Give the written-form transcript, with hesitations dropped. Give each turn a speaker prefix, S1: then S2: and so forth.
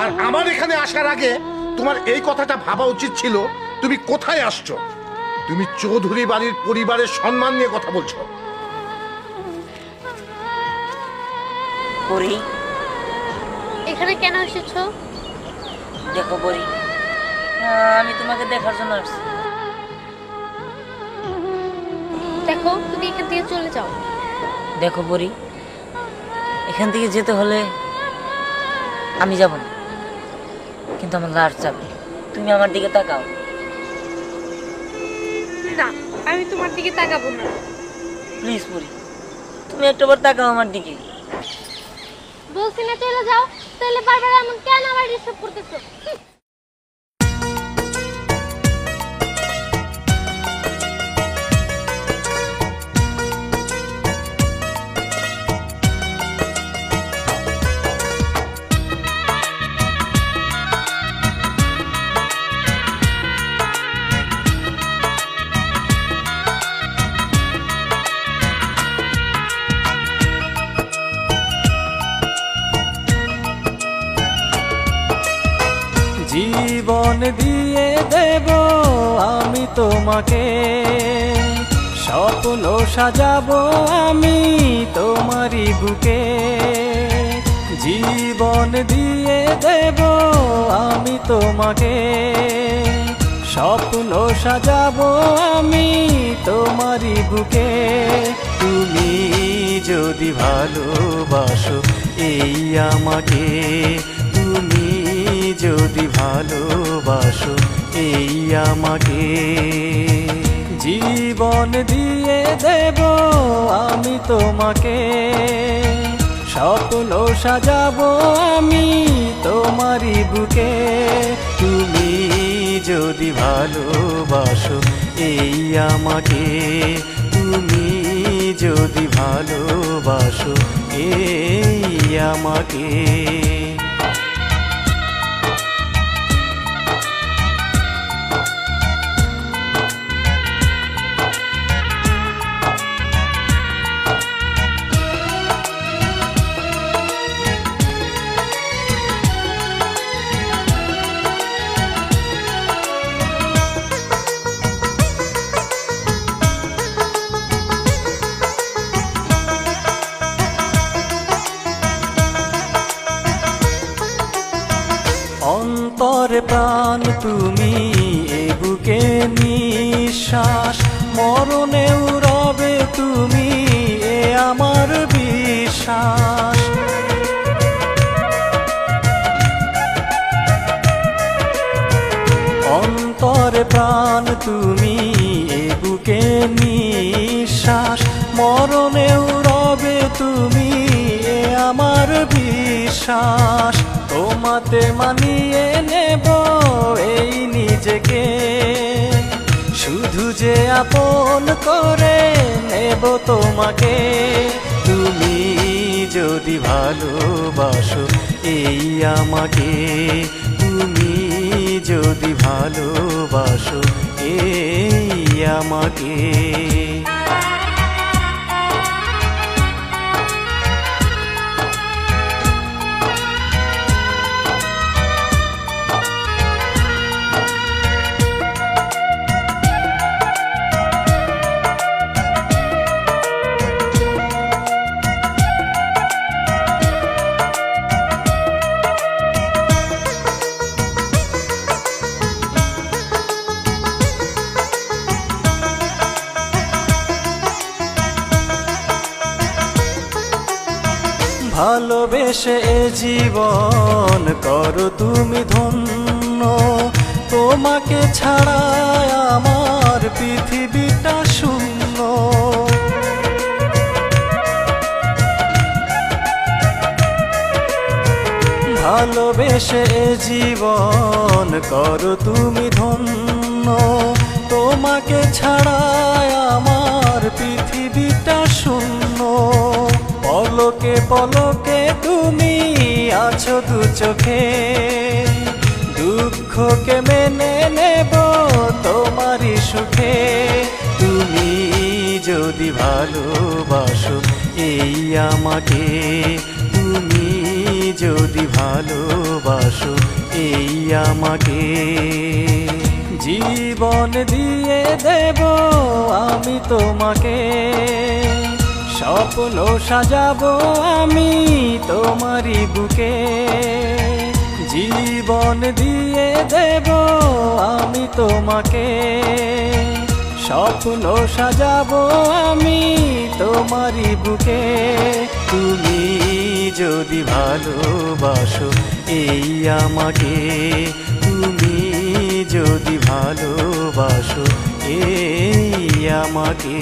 S1: আর আমার এখানে আসার আগে তোমার এই কথাটা ভাবা উচিত ছিল তুমি কোথায় আসছো। তুমি চৌধুরী বাড়ির পরিবারের সম্মান নিয়ে কথা বলছো।
S2: পরি,
S3: এখানে কেন এসেছো?
S2: দেখো পরি, আমি তোমাকে দেখার জন্য আসছি।
S3: দেখো, তুমি এখান থেকে চলে যাও।
S2: দেখো পরি, এখান থেকে যেতে হলে আমি যাব না, কিন্তু আমার লাশ যাবে। তুমি আমার দিকে তাকাও।
S3: না, আমি তোমার দিকে তাকাবো না।
S2: প্লিজ পরি, তুমি একটাবার তাকাও আমার দিকে।
S3: বলছি না চলে যাও, তাহলে বারবার এমন কেন আমার ডিস্টার্ব করতেছো?
S4: জীবন দিয়ে দেব আমি তোমাকে, স্বপ্ন সাজাবো আমি তোমারই বুকে। জীবন দিয়ে দেব আমি তোমাকে, স্বপ্ন সাজাবো আমি তোমারই বুকে। তুমি যদি ভালোবাসো এই আমাকে, তুমি যদি ভালোবাসো এই আমাকে। জীবন দিয়ে দেব আমি তোমাকে, স্বপ্ন সাজাবো আমি তোমারই বুকে। তুমি যদি ভালোবাসো এই আমাকে, তুমি যদি ভালোবাসো এই আমাকে। অন্তর প্রাণ তুমি এ বুকে নিঃশ্বাস, মরণেও রবে তুমি এ আমার বিশ্বাস। অন্তর প্রাণ তুমি এ বুকে নিঃশ্বাস, মরণেও রবে তুমি এ আমার বিশ্বাস। তোমাতে মানিয়ে নেব এই নিজেকে, শুধু যে আপন করে নেব তোমাকে। তুমি যদি ভালোবাসো এই আমাকে, তুমি যদি ভালোবাসো এই আমাকে। ভালোবেসে এ জীবন করো তুমি ধন্য, তোমাকে ছাড়া আমার পৃথিবীটা শূন্য। ভালোবেসে এ জীবন করো তুমি ধন্য, তোমাকে ছাড়া আমার পৃথিবীটা শূন্য। পলকে পলকে তুমি আছো দু চোখে, দুঃখকে মেনে নেব তোমারই সুখে। তুমি যদি ভালোবাসো এই আমাকে, তুমি যদি ভালোবাসো এই আমাকে। জীবন দিয়ে দেব আমি তোমাকে, স্বপ্ন সাজাবো আমি তোমারই বুকে। জীবন দিয়ে দেব আমি তোমাকে, স্বপ্ন সাজাবো আমি তোমারই বুকে। তুমি যদি ভালোবাসো এই আমাকে, তুমি যদি ভালোবাসো এই আমাকে।